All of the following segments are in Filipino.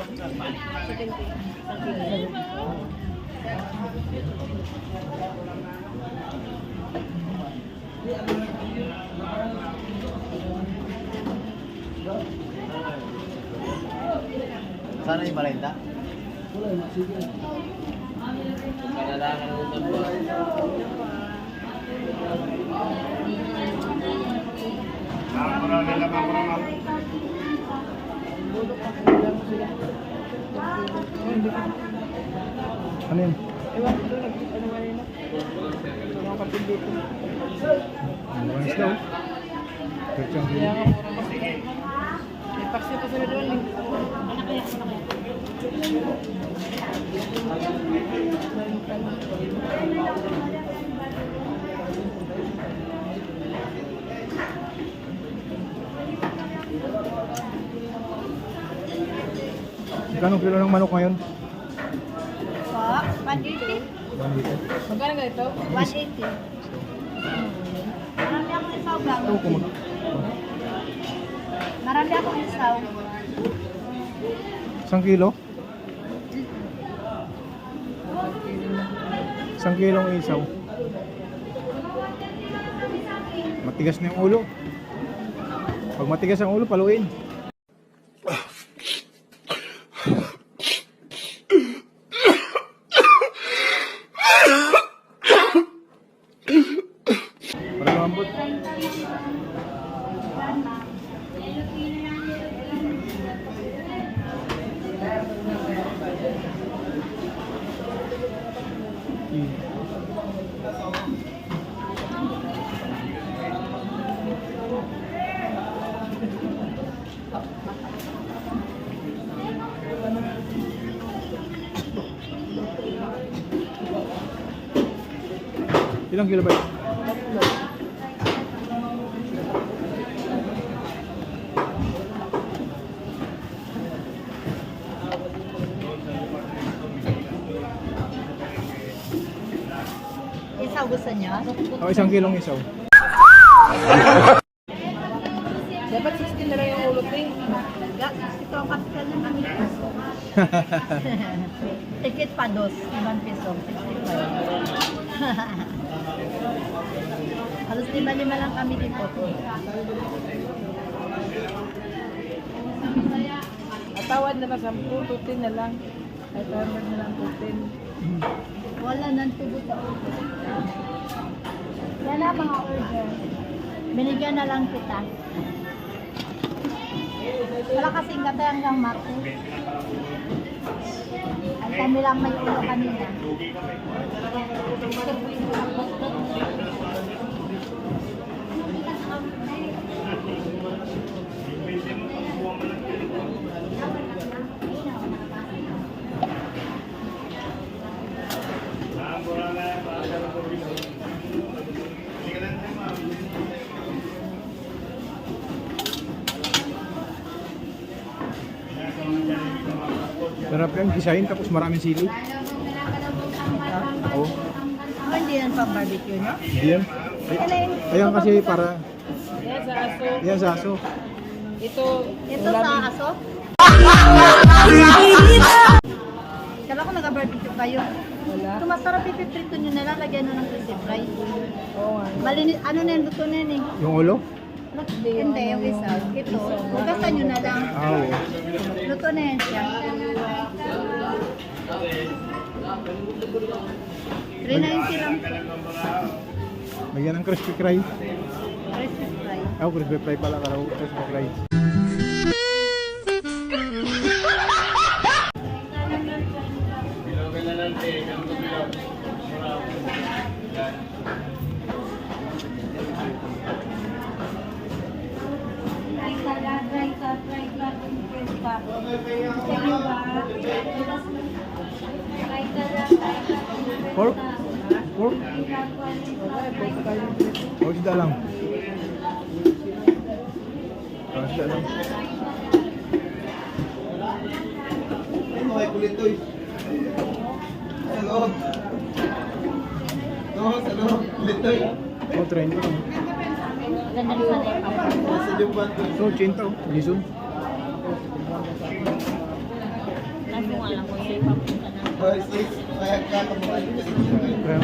Sana yung malinda? Ano yun? Ewan ko doon, ano nga yun? Mga kapil dito. Ano yung isla? Perchang Kaya nga, murang kapil. May paksi pa sila doon. Magkano kilo ng manok ngayon? Po, 180. 1 Magkano nga ito? 180. Marami akong isaw bago. Ito kung Marami akong isaw. 1 kilo? 1 kilong isaw. Matigas na yung ulo. Pag matigas ang ulo, paluin. Para lumambot. Ilang kilo ba yun? Isaw gusto niyo? O, 1 kilong isaw. Dapat 16 na lang yung ulot eh. Ito ang kapital ng kami. Tikit pa dos, 5 piso, 65. Halos 5 lang kami dito. Atawad na ba 10, 15 na lang. Ay, tawad na lang 15. Wala nang tubo sa ulo. Yan na mga order. Binigyan na lang kita. Wala kasing katay hanggang Martes. Ay kami lang may ulo kanina. Sarap yan, gisahin tapos maraming sili. Oo. Oh, hindi yan pang barbecue, no? Hindi yan. Ayan kasi para... Yan sa aso. Yan sa aso. Ito, Ito sa aso? Kala ko nag-barbecue kayo. wala. Ito masarap ipiprito nyo na lang, lagyan nyo ng crispy fry. Oo nga. Malinis, ano na yung luto na yun eh. Yung ulo? Hindi, yung isa. Ito, hugasan nyo na lang. Ah, oo. Luto na yan siya. 390 lang. Lagyan ng crispy fry. Crispy fry. Ah, crispy fry pala. Karaw, crispy fry. Pork? Pork? O, isda lang. O, isda lang. Ay, mga kulit to eh. Sa loob. No, sa loob. Kulit to eh. O, 30 lang. Ganda rin pala yung papa. Sa jumpan to. So, 80 o. Lison. Nasa mo alam ko yung papunta na. Boys, kaya ka kumuha yung Kaya,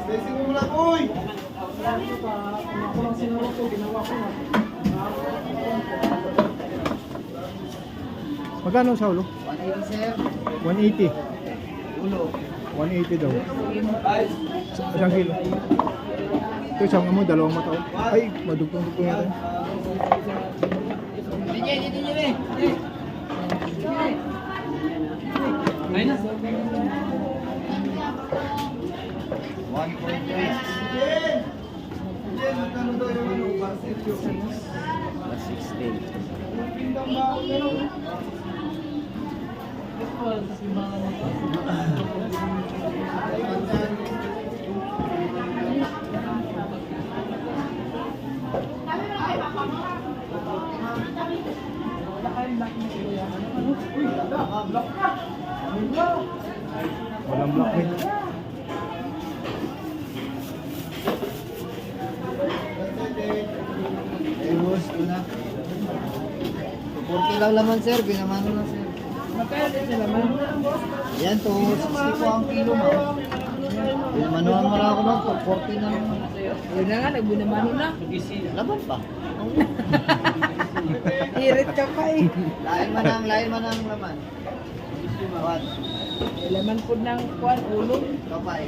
Blessing mo lang, uy! magkano sa ulo? 180, sir. 180. Ulo. 180 daw. Guys, Isang kilo. Ito isang mo, dalawang mata. Ay, madugtong-dugtong natin. ayun na. 1.3. Magkano daw yung ano, Barcelio? 16. Walang black meat. Boss, una. 40 lang laman, sir. Binamano na, sir. Magkano din sila man? Yan, 260 po ang kilo, ma'am. Binamanuhan mo lang ako, ma'am. 40 na lang. Yun na nga, nagbunamano na. Laban pa. Irit ka pa eh. Lain man ang laman. What? Laman po ng kuwan, ulo. Kapay.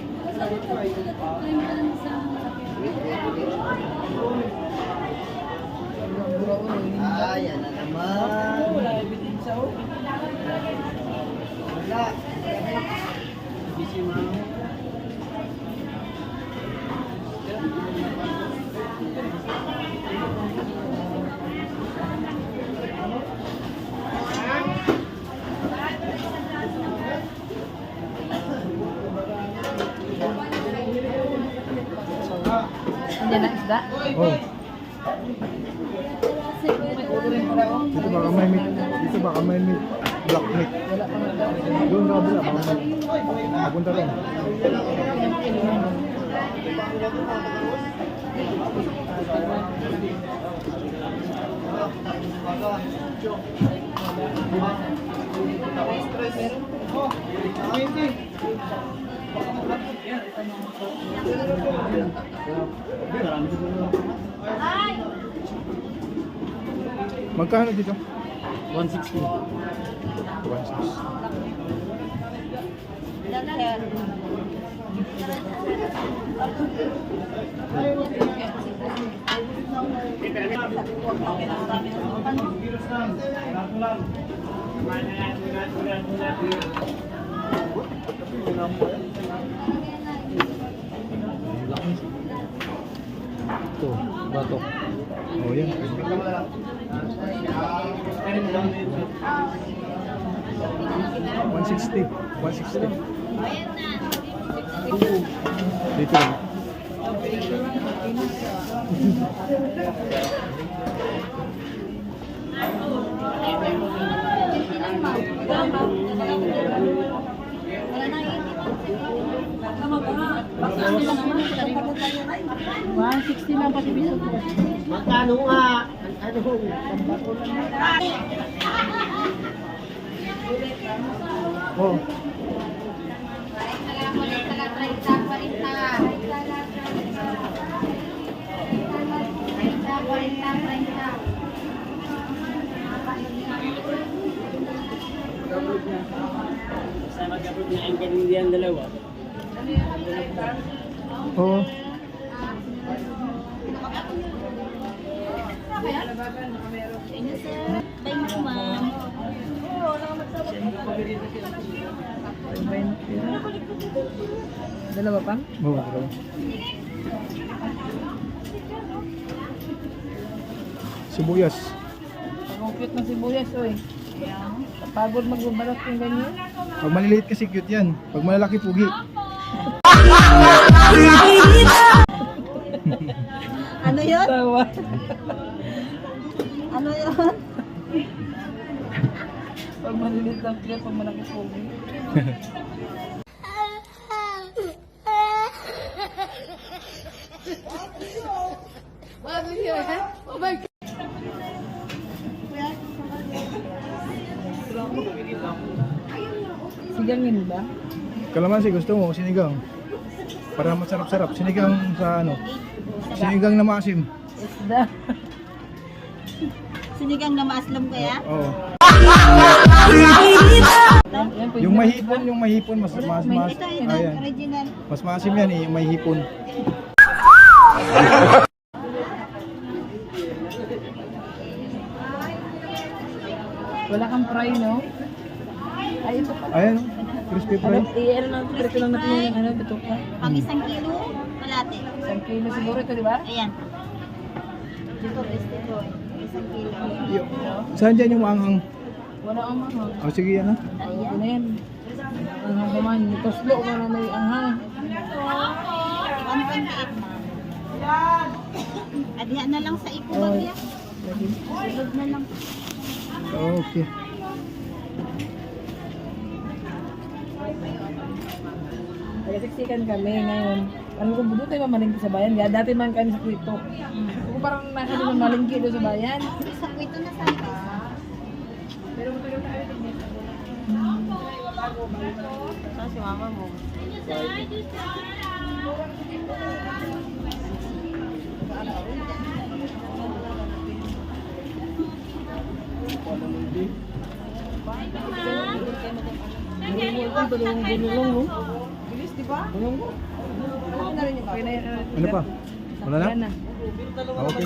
Ah, yan na naman. Wala ebidensya oh. Wala. Hindi na isda. Oh, May ulo rin pala oh. dito baka may meat. Dito baka may meat. Black meat. Wala pang isda. Doon na kabila, baka may. Mapunta rin. Magkano dito? 160. 160. Ito, batok. Oh, yan. 160. 160. Dito lang. Wala 60 lang pati bisog ko. Magkano nga? Ano? Oh, oh. Thank you, ma'am. Dalawa pang? Oh, dalawa. Sibuyas. Ang cute ng sibuyas oy. Kapagod magbabalot yung ganyan. Pag maliliit kasi cute yan. Pag malalaki, pugi. Ano yun? Tawa. Ano yun? Pag malilit lang cute, pag malaki pogi. Sigangin ba? Kalamansi gusto mo, sinigang. Para masarap-sarap. Sinigang sa ano? Sinigang na maasim. Isda. Sinigang na maaslom kaya? Oo. Yan po Yung mahipon, mas Ito, ayan. original. Mas maasim yan eh, yung mahipon. Wala kang fry, no? Ay, ito pala. Ayan, crispy fry. Ano lang, prito lang natin yung ano, ito ka. Pang 1 kilo, kalate. 1 kilo siguro ito, di ba? Ayan. Dito, dito. 1 kilo. Saan dyan yung maanghang? Wala ang mahal. O sige yan ah. Ito na yan. Ang kumain, toslo ko na may anghang. 1.8 ma'am. Adihan na lang sa ikubag niya. Sunod na lang. Okay. Nagasiksikan kami ngayon. Ano kung budo tayo mamalingki sa bayan? Ya, dati man kami sa Kwito. Kung parang nasa doon mamalingki doon sa bayan. Sa kwito na sa akin. Pero matagal tayo din dito. Saan si mama mo? Binulong mo. Bilis, di ba? Bulong mo. Ano na rin yung Ano pa? Wala na? Wala na. Okay.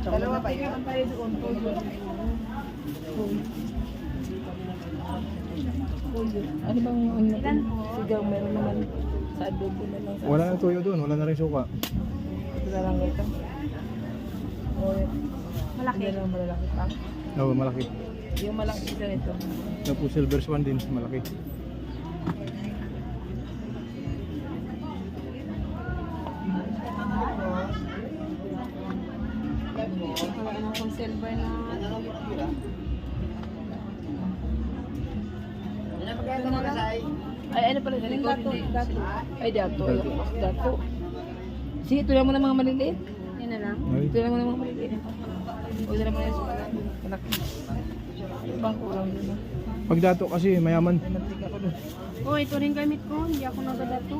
Dalawa pa yun. Tayo doon. Ano bang sigaw meron naman sa adobo na lang sa Wala na tuyo doon, wala na rin suka. ito na lang ito. Malaki. Hindi lang malalaki pa. Oo, malaki. Yung malaki isa nito. Tapos silver swan din, malaki. Ano kung silver na? Ay, ano pala sa likod? Dato. Ay, dato. Ay, dato. Sige, ito lang mo ng mga maliliit. Yan na lang. Ay, Ito lang mo ng mga maliliit. O, ito lang mo na yung malaki. Ibang kulang din. pag dato kasi mayaman. May mantika ko doon. Oh, ito rin gamit ko. Hindi ako nagadato.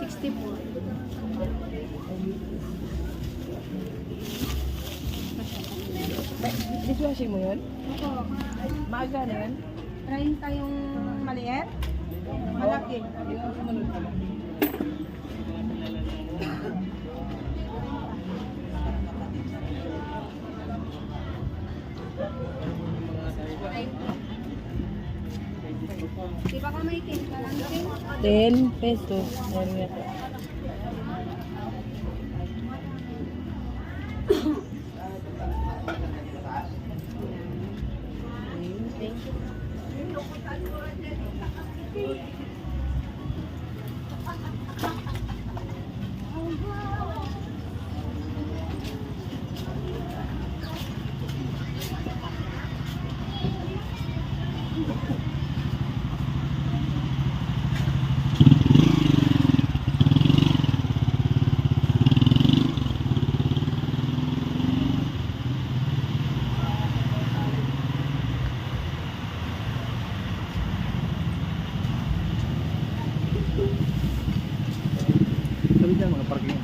64. Dishwashing mo yun? Ito. Maaga na yun? 30 yung maliit. Malaki. Yung sumunod pala. Di ba ka may 10 ka lang? 10 pesos. Meron nga to. Sabi dyan mga parking.